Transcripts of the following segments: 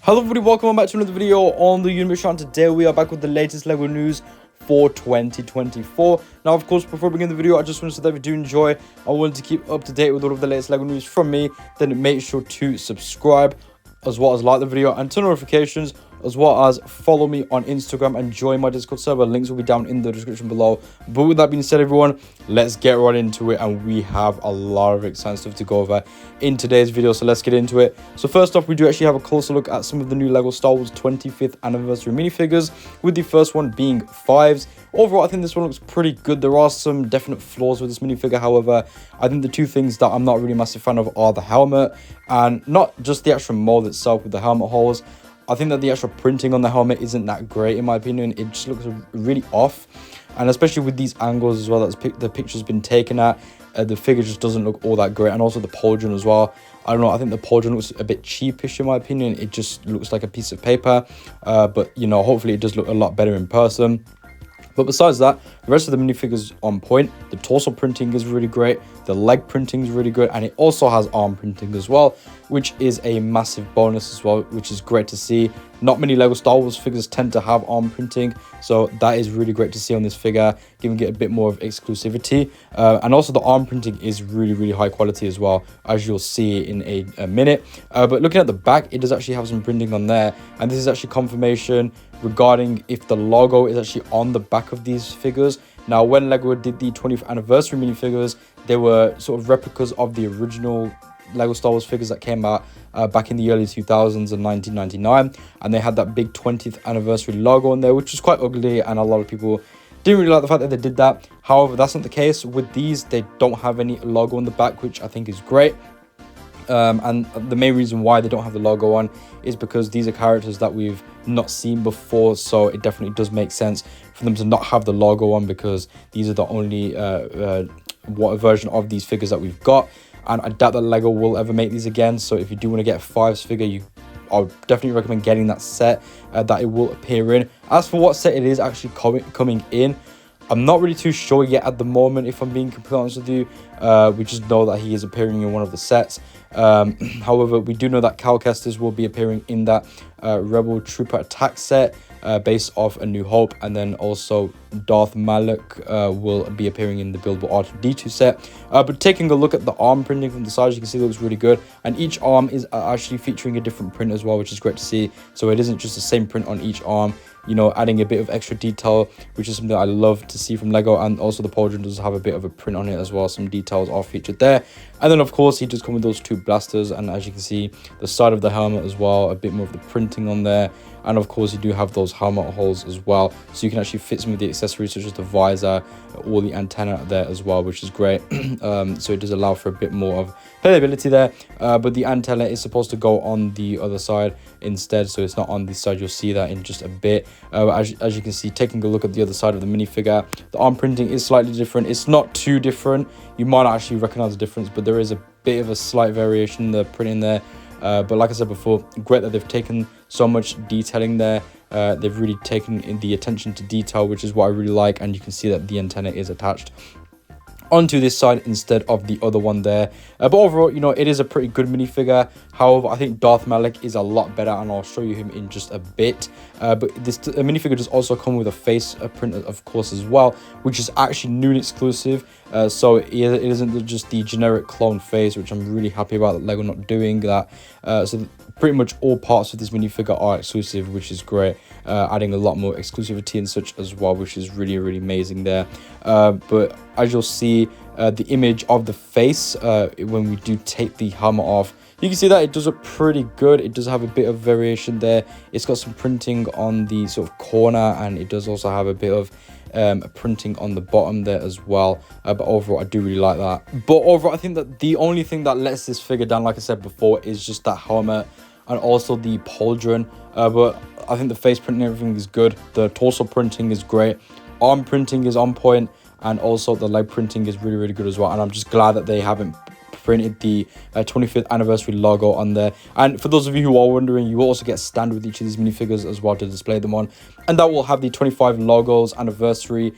Hello everybody, welcome back to another video on the Universe. Today we are back with the latest LEGO news for 2024. Now, of course, before we begin the video, I just want to say that if you do enjoy, I want to keep up to date with all of the latest LEGO news from me, then make sure to subscribe, as well as like the video and turn notifications, as well as follow me on Instagram and join my Discord server. Links will be down in the description below. But with that being said, everyone, let's get right into it, and we have a lot of exciting stuff to go over in today's video, so let's get into it. So first off, we do actually have a closer look at some of the new LEGO Star Wars 25th anniversary minifigures, with the first one being Fives. Overall, I think this one looks pretty good. There are some definite flaws with this minifigure. However, I think the two things that I'm not really a massive fan of are the helmet, and not just the actual mold itself with the helmet holes. I think that the actual printing on the helmet isn't that great, in my opinion. It just looks really off, and especially with these angles as well that the picture's been taken at, the figure just doesn't look all that great. And also the pauldron as well. I don't know, I think the pauldron looks a bit cheapish in my opinion. It just looks like a piece of paper, but you know, hopefully it does look a lot better in person. But besides that, the rest of the minifigures on point. The torso printing is really great. The leg printing is really good. And it also has arm printing as well, which is a massive bonus as well, which is great to see. Not many LEGO Star Wars figures tend to have arm printing, so that is really great to see on this figure, giving it a bit more of exclusivity. And also the arm printing is really high quality as well, as you'll see in a minute. But looking at the back, it does actually have some printing on there, and this is actually confirmation regarding if the logo is actually on the back of these figures. Now, when LEGO did the 20th anniversary minifigures, they were sort of replicas of the original LEGO Star Wars figures that came out back in the early 2000s and 1999, and they had that big 20th anniversary logo on there, which was quite ugly, and a lot of people didn't really like the fact that they did that. However, that's not the case with these. They don't have any logo on the back, which I think is great. And the main reason why they don't have the logo on is because these are characters that we've not seen before, so it definitely does make sense for them to not have the logo on, because these are the only what version of these figures that we've got, and I doubt that LEGO will ever make these again. So if you do want to get a Fives figure, I would definitely recommend getting that set that it will appear in. As for what set it is actually coming in, I'm not really too sure yet at the moment, if I'm being completely honest with you. We just know that he is appearing in one of the sets. However, we do know that Cal Kestis will be appearing in that Rebel Trooper Attack set based off A New Hope, and then also Darth Malak will be appearing in the buildable R2-D2 set. But taking a look at the arm printing from the side, you can see it looks really good, and each arm is actually featuring a different print as well, which is great to see. So it isn't just the same print on each arm, you know, adding a bit of extra detail, which is something I love to see from LEGO. And also the pauldron does have a bit of a print on it as well. Some details are featured there. And then of course he does come with those two blasters, and as you can see, the side of the helmet as well, a bit more of the printing on there. And of course you do have those helmet holes as well, so you can actually fit some of the accessories such as the visor or the antenna there as well, which is great. So it does allow for a bit more of playability there, but the antenna is supposed to go on the other side instead, so it's not on this side. You'll see that in just a bit. As you can see, taking a look at the other side of the minifigure, the arm printing is slightly different. It's not too different, you might not actually recognize the difference, but there is a bit of a slight variation in the printing there. But like I said before, great that they've taken so much detailing there. They've really taken in the attention to detail, which is what I really like, and you can see that the antenna is attached onto this side instead of the other one there. But overall, you know, it is a pretty good minifigure. However, I think Darth Malak is a lot better, and I'll show you him in just a bit. But this minifigure does also come with a face print, of course, as well, which is actually new and exclusive. So it isn't just the generic clone face, which I'm really happy about that LEGO not doing that. So pretty much all parts of this minifigure are exclusive, which is great, adding a lot more exclusivity and such as well, which is really amazing there. But as you'll see, the image of the face, when we do take the helmet off, you can see that it does look pretty good. It does have a bit of variation there. It's got some printing on the sort of corner, and it does also have a bit of printing on the bottom there as well. But overall, I do really like that. But overall, I think that the only thing that lets this figure down, like I said before, is just that helmet and also the pauldron. But I think the face printing and everything is good. The torso printing is great. Arm printing is on point, and also the leg printing is really good as well. And I'm just glad that they haven't printed the 25th anniversary logo on there. And for those of you who are wondering, you will also get a stand with each of these minifigures as well to display them on, and that will have the 25 logos anniversary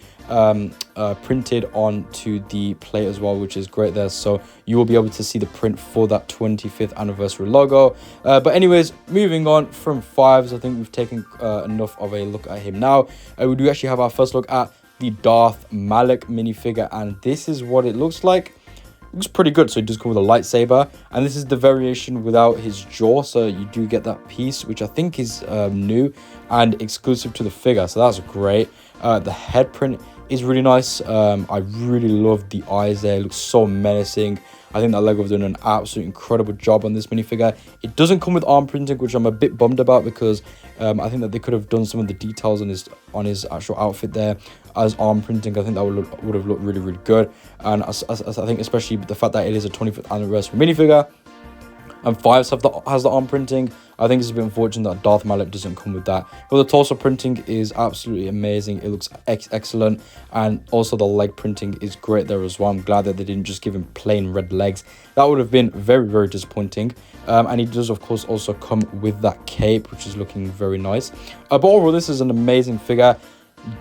printed onto the plate as well, which is great there. So you will be able to see the print for that 25th anniversary logo. But anyways, moving on from Fives, I think we've taken enough of a look at him now. We do actually have our first look at the Darth Malak minifigure, and this is what it looks like. Looks pretty good. So it does come with a lightsaber, and this is the variation without his jaw, so you do get that piece, which I think is new and exclusive to the figure, so that's great. The head print is really nice. I really love the eyes there. It looks so menacing. I think that Lego have done an absolute incredible job on this minifigure. It doesn't come with arm printing, which I'm a bit bummed about, because I think that they could have done some of the details on his actual outfit there as arm printing. I think that would have looked really, really good. And I think especially the fact that it is a 25th anniversary minifigure and Fives has the arm printing, I think it's a bit unfortunate that Darth Malak doesn't come with that. But the torso printing is absolutely amazing. It looks excellent, and also the leg printing is great there as well. I'm glad that they didn't just give him plain red legs. That would have been very, very disappointing. And he does, of course, also come with that cape, which is looking very nice. But overall, this is an amazing figure.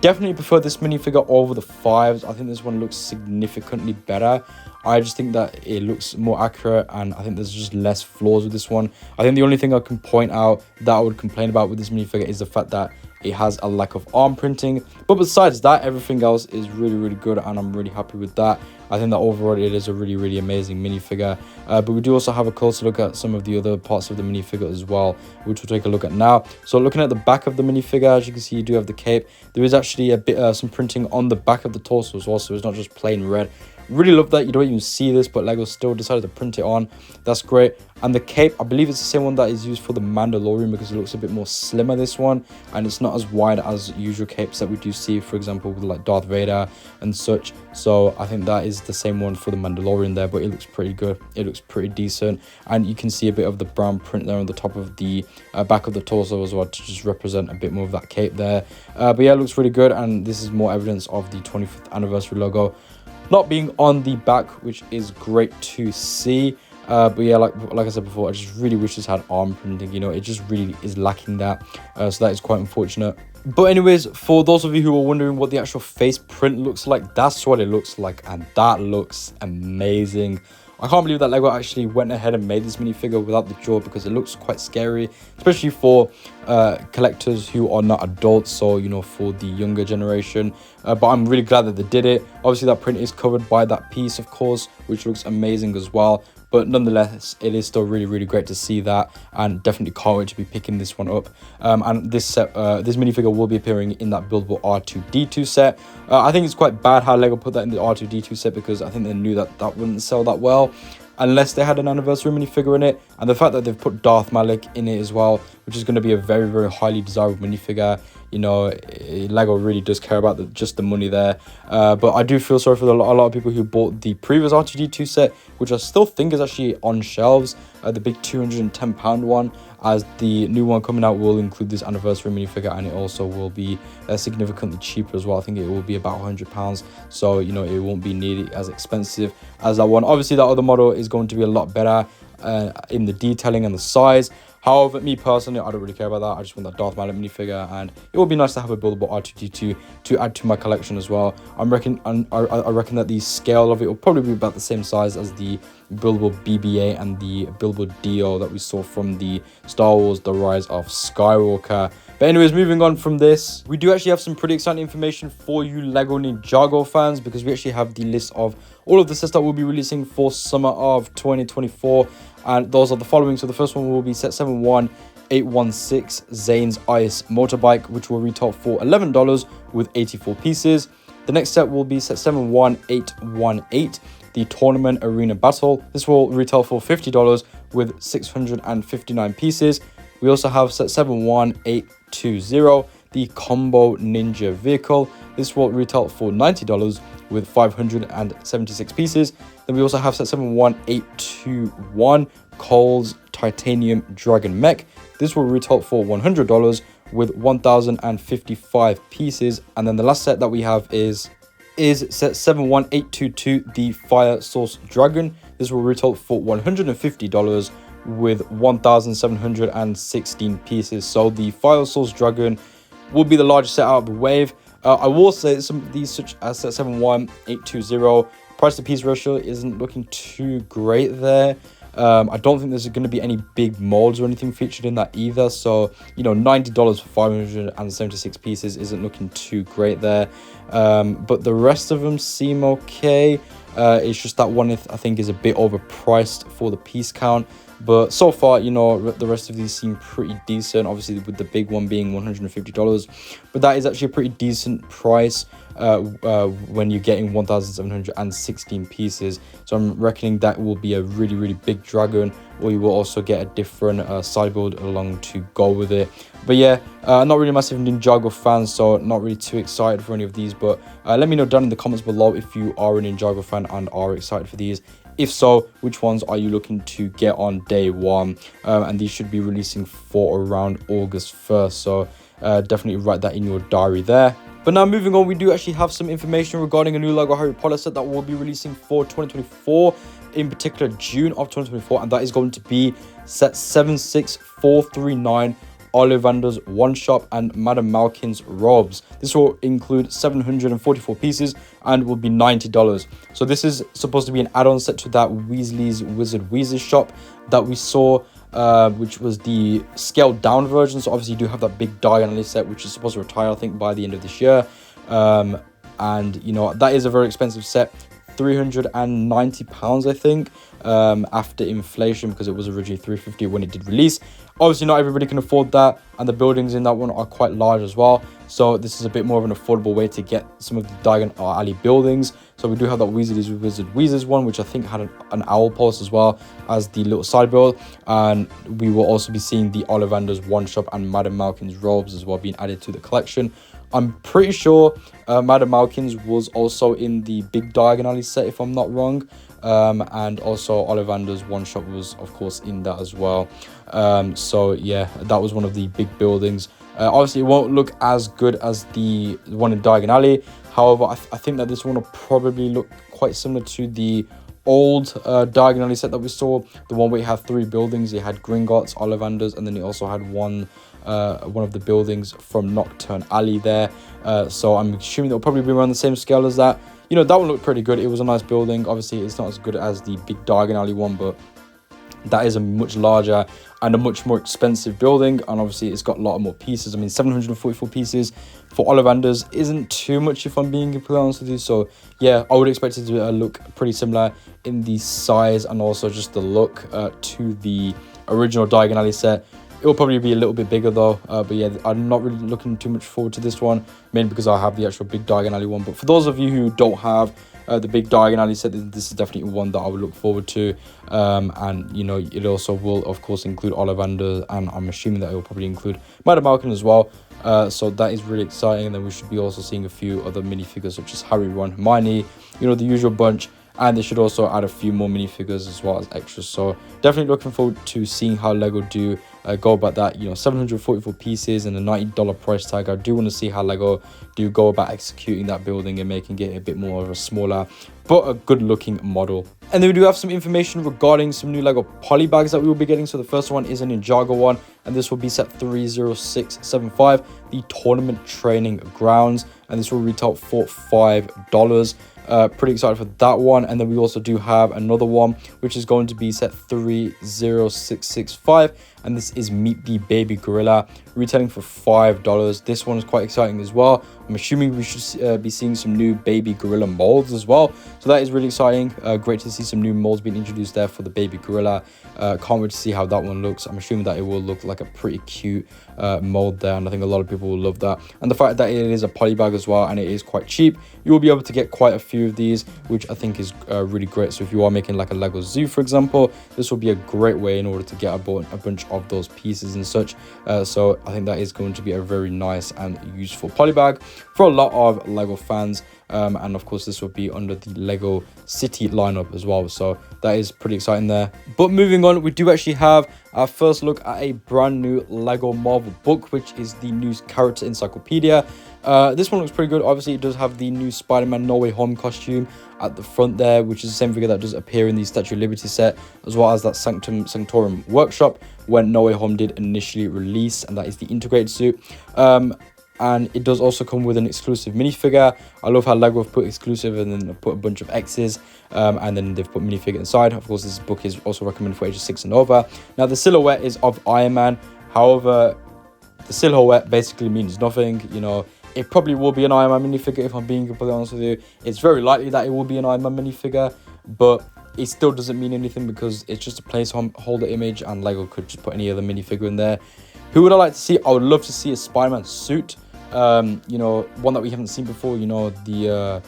Definitely prefer this minifigure over the Fives. I think this one looks significantly better. I just think that it looks more accurate, and I think there's just less flaws with this one. I think the only thing I can point out that I would complain about with this minifigure is the fact that it has a lack of arm printing. But besides that, everything else is really, really good, and I'm really happy with that. I think that overall it is a really, really amazing minifigure. But we do also have a closer look at some of the other parts of the minifigure as well, which we'll take a look at now. So looking at the back of the minifigure, as you can see, you do have the cape. There is actually a bit some printing on the back of the torso as well, so it's not just plain red. Really love that you don't even see this, but Lego still decided to print it on. That's great. And the cape, I believe it's the same one that is used for the Mandalorian, because it looks a bit more slimmer, this one, and it's not as wide as usual capes that we do see, for example, with like Darth Vader and such. So I think that is the same one for the Mandalorian there, but it looks pretty good. It looks pretty decent, and you can see a bit of the brown print there on the top of the back of the torso as well, to just represent a bit more of that cape there. But yeah, it looks really good, and this is more evidence of the 25th anniversary logo not being on the back, which is great to see. But yeah, like I said before, I just really wish this had arm printing. You know, it just really is lacking that, so that is quite unfortunate. But anyways, for those of you who are wondering what the actual face print looks like, that's what it looks like, and that looks amazing. I can't believe that Lego actually went ahead and made this minifigure without the jaw, because it looks quite scary, especially for collectors who are not adults, so, you know, for the younger generation. But I'm really glad that they did it. Obviously, that print is covered by that piece, of course, which looks amazing as well. But nonetheless, it is still really, really great to see that, and definitely can't wait to be picking this one up. And this set, this minifigure will be appearing in that buildable R2-D2 set. I think it's quite bad how Lego put that in the R2-D2 set, because I think they knew that that wouldn't sell that well unless they had an anniversary minifigure in it. And the fact that they've put Darth Malak in it as well, which is going to be a very, very highly desirable minifigure. You know, Lego really does care about just the money there. But I do feel sorry for a lot of people who bought the previous R2-D2 set, which I still think is actually on shelves, the big £210 one, as the new one coming out will include this anniversary minifigure, and it also will be significantly cheaper as well. I think it will be about £100, so, you know, it won't be nearly as expensive as that one. Obviously, that other model is going to be a lot better in the detailing and the size. However, me personally, I don't really care about that. I just want that Darth Malak minifigure, and it would be nice to have a buildable R2-D2 to add to my collection as well. I reckon that the scale of it will probably be about the same size as the buildable BB-8 and the buildable Dio that we saw from the Star Wars The Rise of Skywalker. But anyways, moving on from this, we do actually have some pretty exciting information for you Lego Ninjago fans, because we actually have the list of all of the sets that we'll be releasing for summer of 2024. And those are the following. So the first one will be set 71816 Zane's Ice Motorbike, which will retail for $11 with 84 pieces. The next set will be set 71818 the Tournament Arena Battle. This will retail for $50 with 659 pieces. We also have set 71820 the Combo Ninja Vehicle. This will retail for $90 with 576 pieces. Then we also have set 71821 Cole's Titanium Dragon Mech. This will retail for $100 with 1055 pieces. And then the last set that we have is is set 71822, the Fire Source Dragon. This will retail for $150 with 1,716 pieces. So the Fire Source Dragon will be the largest set out of the wave. I will say some of these, such as set 71820, price to piece ratio isn't looking too great there. I don't think there's going to be any big molds or anything featured in that either. So, you know, $90 for 576 pieces isn't looking too great there. But the rest of them seem okay. It's just that one I think is a bit overpriced for the piece count. But so far, you know, the rest of these seem pretty decent. Obviously, with the big one being $150. But that is actually a pretty decent price when you're getting 1,716 pieces. So I'm reckoning that will be a really, really big dragon. Or you will also get a different side build along to go with it. But yeah, not really massive Ninjago fan, so not really too excited for any of these. But let me know down in the comments below if you are a Ninjago fan and are excited for these. If so, which ones are you looking to get on day one? And these should be releasing for around August 1st. So definitely write that in your diary there. But now moving on, we do actually have some information regarding a new LEGO Harry Potter set that will be releasing for 2024. In particular, June of 2024. And that is going to be set 76439. Ollivanders One Shop and Madame Malkin's robes. This will include 744 pieces and will be $90. So this is supposed to be an add-on set to that Weasley's Wizard Wheezes shop that we saw, which was the scaled down version. So obviously you do have that big Diagon Alley set, which is supposed to retire, I think, by the end of this year. And you know, that is a very expensive set. £390, I think, after inflation, because it was originally $350 when it did release. Obviously, not everybody can afford that, and the buildings in that one are quite large as well. So this is a bit more of an affordable way to get some of the Diagon Alley buildings. So we do have that Weasley's Wizard Wheezes one, which I think had an owl post as well as the little side build. And we will also be seeing the Ollivanders One Shop and Madame Malkin's robes as well being added to the collection. I'm pretty sure Madame Malkin's was also in the big Diagon Alley set, if I'm not wrong. And also Ollivander's One Shop was, of course, in that as well. So yeah, that was one of the big buildings. Obviously, it won't look as good as the one in Diagon Alley. However, I think that this one will probably look quite similar to the old Diagon Alley set that we saw. The one where it had 3 buildings. It had Gringotts, Ollivanders, and then it also had one of the buildings from Nocturne Alley there. So I'm assuming it'll probably be around the same scale as that. You know, that one looked pretty good. It was a nice building. Obviously, it's not as good as the big Diagon Alley one, but that is a much larger and a much more expensive building. And obviously, it's got a lot more pieces. I mean, 744 pieces for Ollivanders isn't too much, if I'm being completely honest with you. So yeah, I would expect it to look pretty similar in the size and also just the look to the original Diagon Alley set. It will probably be a little bit bigger though, but yeah, I'm not really looking too much forward to this one, mainly because I have the actual big Diagon Alley one. But for those of you who don't have the big Diagon Alley set, this is definitely one that I would look forward to. And you know, it also will of course include Ollivander, and I'm assuming that it will probably include Madame Malkin as well. So that is really exciting. And then we should be also seeing a few other minifigures such as Harry, Ron, Hermione, you know, the usual bunch. And they should also add a few more minifigures as well as extras. So definitely looking forward to seeing how LEGO do go about that. You know, 744 pieces and a $90 price tag. I do want to see how LEGO do go about executing that building and making it a bit more of a smaller but a good looking model. And then we do have some information regarding some new LEGO polybags that we will be getting. So the first one is a Ninjago one, and this will be set 30675, the Tournament Training Grounds, and this will retail for $5. Pretty excited for that one. And then we also do have another one which is going to be set 30665, and this is Meet the Baby Gorilla, retailing for $5. This one is quite exciting as well. I'm assuming we should be seeing some new baby gorilla molds as well, so that is really exciting. Great to see some new molds being introduced there for the baby gorilla. Can't wait to see how that one looks. I'm assuming that it will look like a pretty cute mold there, and I think a lot of people will love that. And the fact that it is a polybag as well, and it is quite cheap, you will be able to get quite a few of these, which I think is really great. So if you are making like a Lego zoo, for example, this will be a great way in order to get a bunch of those pieces and such. So I think that is going to be a very nice and useful polybag for a lot of Lego fans. and of course this will be under the Lego City lineup as well, so that is pretty exciting there. But moving on, we do actually have our first look at a brand new Lego Marvel book, which is the new character encyclopedia. This one looks pretty good. Obviously it does have the new Spider-Man No Way Home costume at the front there, which is the same figure that does appear in the Statue of Liberty set, as well as that Sanctorum workshop when No Way Home did initially release, and that is the integrated suit. And it does also come with an exclusive minifigure. I love how Lego have put exclusive and then put a bunch of X's, and then they've put minifigure inside. Of course, this book is also recommended for ages 6 and over. Now, the silhouette is of Iron Man. However, the silhouette basically means nothing. You know, it probably will be an Iron Man minifigure, if I'm being completely honest with you. It's very likely that it will be an Iron Man minifigure, but it still doesn't mean anything because it's just a placeholder image, and Lego could just put any other minifigure in there. Who would I like to see? I would love to see a Spider-Man suit. You know, one that we haven't seen before. You know, the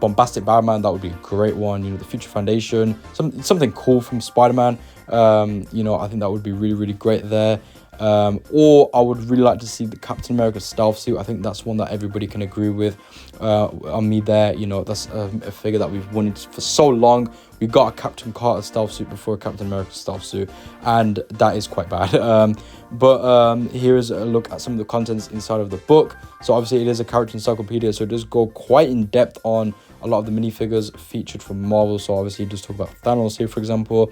bombastic Batman, that would be a great one. You know, the Future Foundation, something cool from Spider-Man. You know, I think that would be really, really great there. Or I would really like to see the Captain America stealth suit. I think that's one that everybody can agree with on me there. You know, that's a figure that we've wanted for so long. We got a Captain Carter stealth suit before a Captain America stealth suit, and that is quite bad. But here is a look at some of the contents inside of the book. So obviously it is a character encyclopedia, so it does go quite in depth on a lot of the minifigures featured from Marvel. So obviously it does talk about Thanos here, for example.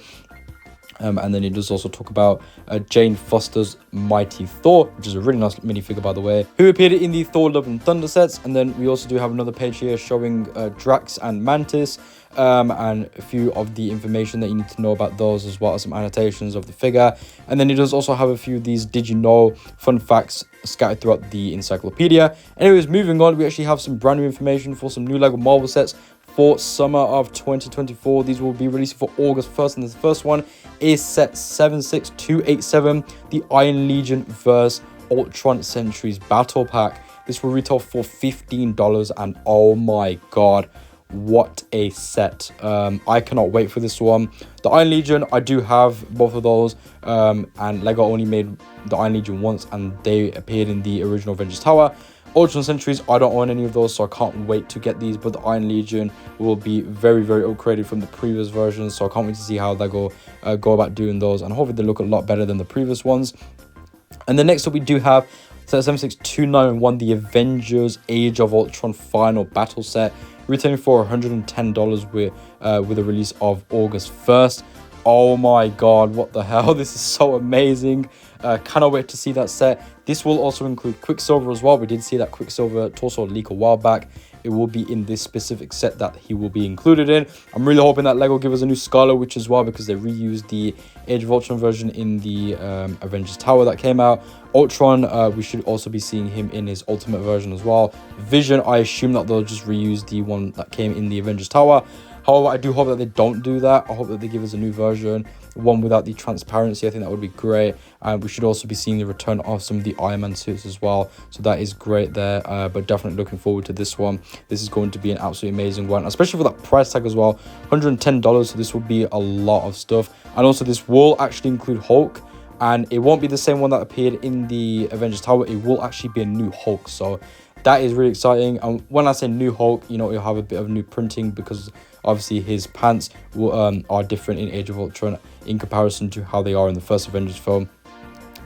And then it does also talk about Jane Foster's Mighty Thor, which is a really nice minifigure, by the way, who appeared in the Thor Love and Thunder sets. And then we also do have another page here showing Drax and Mantis, and a few of the information that you need to know about those, as well as some annotations of the figure. And then it does also have a few of these did you know fun facts scattered throughout the encyclopedia. Anyways, moving on, we actually have some brand new information for some new Lego Marvel sets for summer of 2024. These will be released for August 1st, and the first one is set 76287, the Iron Legion vs Ultron Sentries Battle Pack. This will retail for $15, and oh my god, what a set. I cannot wait for this one. The Iron Legion, I do have both of those, and Lego only made the Iron Legion once, and they appeared in the original Avengers Tower. Ultron Sentries, I don't own any of those, so I can't wait to get these, but the Iron Legion will be very, very upgraded from the previous versions, so I can't wait to see how they go about doing those, and hopefully they look a lot better than the previous ones. And then next up we do have set 76291, the Avengers Age of Ultron Final Battle Set, retailing for $110 with a release of August 1st. Oh my god, what the hell, this is so amazing. Cannot wait to see that set. This will also include Quicksilver as well. We did see that Quicksilver torso leak a while back. It will be in this specific set that he will be included in. I'm really hoping that Lego give us a new Scarlet Witch as well, because they reused the Age of Ultron version in the Avengers Tower that came out. Ultron, we should also be seeing him in his Ultimate version as well. Vision, I assume that they'll just reuse the one that came in the Avengers Tower. However, I do hope that they don't do that. I hope that they give us a new version, one without the transparency. I think that would be great. And we should also be seeing the return of some of the Iron Man suits as well. So that is great there. But definitely looking forward to this one. This is going to be an absolutely amazing one, especially for that price tag as well. $110. So this will be a lot of stuff. And also this will actually include Hulk. And it won't be the same one that appeared in the Avengers Tower. It will actually be a new Hulk. So that is really exciting. And when I say new Hulk, you know, it'll have a bit of new printing, because obviously his pants will, are different in Age of Ultron in comparison to how they are in the first Avengers film.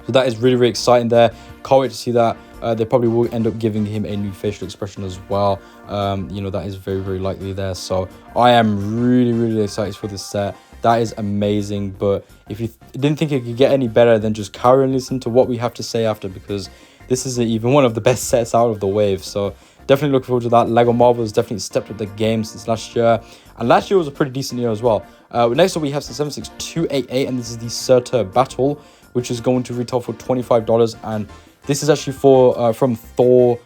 So that is really, really exciting there. Can't wait to see that. They probably will end up giving him a new facial expression as well. You know, that is very, very likely there. So I am really, really excited for this set. That is amazing. But if you didn't think it could get any better, then just carry and listen to what we have to say after, because this is even one of the best sets out of the wave. So definitely looking forward to that. Lego Marvel has definitely stepped up the game since last year. And last year was a pretty decent year as well. Next up we have 76288, and this is the Surtur Battle, which is going to retail for $25. And this is actually for from Thor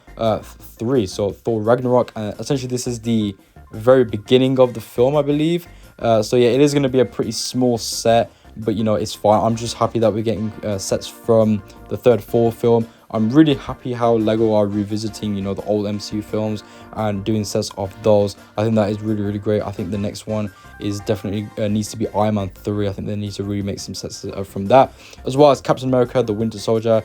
3, so Thor Ragnarok. Essentially this is the very beginning of the film, I believe. So yeah, it is going to be a pretty small set, but you know, it's fine. I'm just happy that we're getting sets from the third Thor film. I'm really happy how Lego are revisiting, you know, the old MCU films and doing sets of those. I think that is really, really great. I think the next one is definitely needs to be Iron Man 3. I think they need to really make some sets from that, as well as Captain America, the Winter Soldier.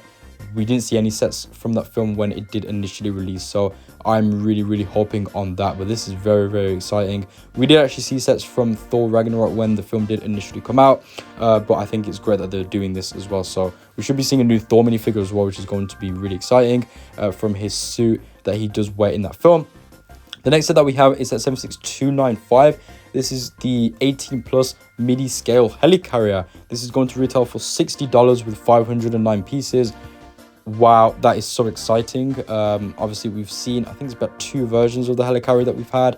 we didn't see any sets from that film when it did initially release. So I'm really hoping on that, but this is very exciting. We did actually see sets from Thor Ragnarok when the film did initially come out, but I think it's great that they're doing this as well. So we should be seeing a new Thor minifigure as well, which is going to be really exciting, from his suit that he does wear in that film. The next set that we have is at 76295. This is the 18 plus midi scale helicarrier. This is going to retail for $60 with 509 pieces. Wow, that is so exciting. Obviously we've seen, I think it's about 2 versions of the helicarrier that we've had.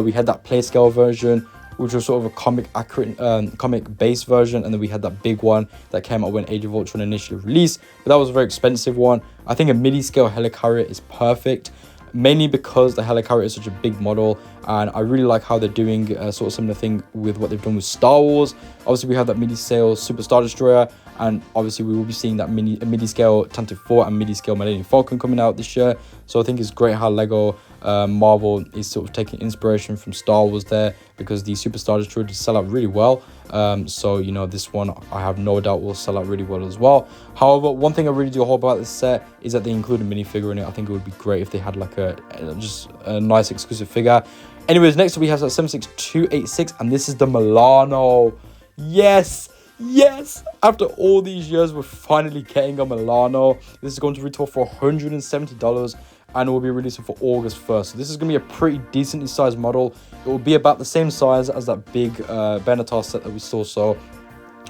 We had that play scale version, which was sort of a comic accurate, comic based version, and then we had that big one that came out when Age of Ultron initially released, but that was a very expensive one. I think a midi scale helicarrier is perfect, mainly because the helicarrier is such a big model, and I really like how they're doing sort of similar thing with what they've done with Star Wars. Obviously we have that midi scale Super Star Destroyer, and obviously we will be seeing that midi scale Tantive 4 and midi scale Millennium Falcon coming out this year. So I think it's great how Lego Marvel is sort of taking inspiration from Star Wars there, because the Super Star Destroyer did sell out really well. So you know, this one I have no doubt will sell out really well as well. However, one thing I really do hope about this set is that they include a minifigure in it. I think it would be great if they had like just a nice exclusive figure. Anyways, next we have 76286, and this is the Milano. Yes, after all these years, we're finally getting a Milano. This is going to retail for $170, and it will be releasing for August 1st. So this is going to be a pretty decently sized model. It will be about the same size as that big Benatar set that we saw. So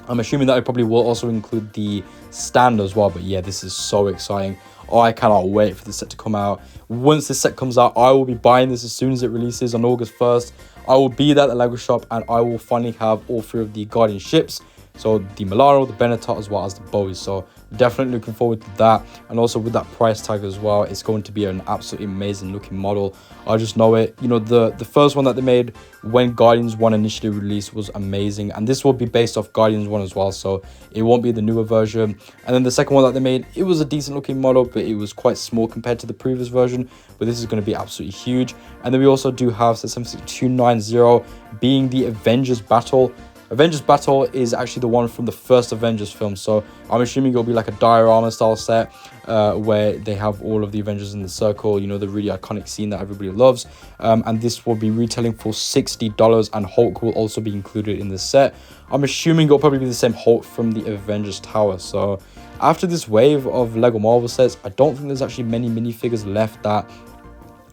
I'm assuming that it probably will also include the stand as well. But yeah, this is so exciting. Oh, I cannot wait for this set to come out. Once this set comes out, I will be buying this as soon as it releases on August 1st. I will be there at the Lego shop, and I will finally have all 3 of the Guardian ships. So the Milano, the Benatar, as well as the Bowie. So definitely looking forward to that. And also with that price tag as well, it's going to be an absolutely amazing looking model. I just know it. You know, the first one that they made when Guardians 1 initially released was amazing, and this will be based off Guardians 1 as well, so it won't be the newer version. And then the second one that they made, it was a decent looking model, but it was quite small compared to the previous version. But this is going to be absolutely huge. And then we also do have 76290 being the Avengers Battle. Avengers Battle is actually the one from the first Avengers film, so I'm assuming it'll be like a diorama style set where they have all of the Avengers in the circle, you know, the really iconic scene that everybody loves. And this will be retailing for $60, and Hulk will also be included in the set. I'm assuming it'll probably be the same Hulk from the Avengers Tower. So after this wave of Lego Marvel sets, I don't think there's actually many minifigures left that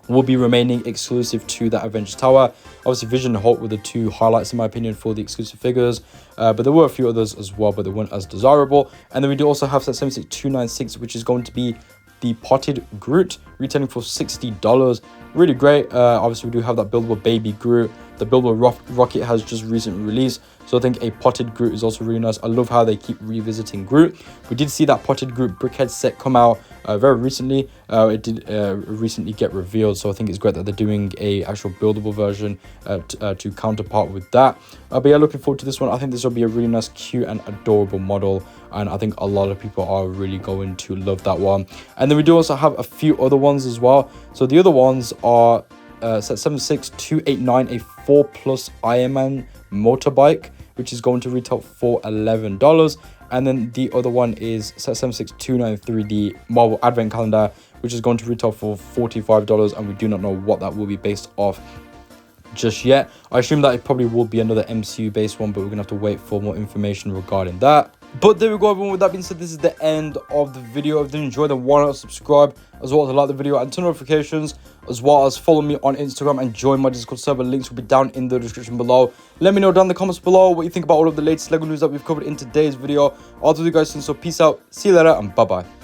will be remaining exclusive to that Avengers Tower. Obviously Vision and Hulk were the 2 highlights in my opinion for the exclusive figures, but there were a few others as well, but they weren't as desirable. And then we do also have set 76296, which is going to be the potted Groot, retailing for $60. Really great. Obviously we do have that buildable baby Groot. The buildable rocket has just recently released, so I think a potted Groot is also really nice. I love how they keep revisiting Groot. We did see that potted Groot brickhead set come out very recently. It did recently get revealed, so I think it's great that they're doing a actual buildable version to counterpart with that. But yeah, looking forward to this one. I think this will be a really nice, cute and adorable model, and I think a lot of people are really going to love that one. And then we do also have a few other ones as well. So the other ones are set 76289, a 4+ Iron Man motorbike, which is going to retail for $11. And then the other one is set 76293, the Marvel Advent Calendar, which is going to retail for $45, and we do not know what that will be based off just yet. I assume that it probably will be another MCU based one, but we're gonna have to wait for more information regarding that. But there we go, everyone. With that being said, this is the end of the video. If you enjoyed, then why not subscribe, as well as like the video and turn notifications, as well as follow me on Instagram and join my Discord server. Links will be down in the description below. Let me know down in the comments below what you think about all of the latest Lego news that we've covered in today's video. I'll do you guys soon, so peace out, see you later, and bye bye.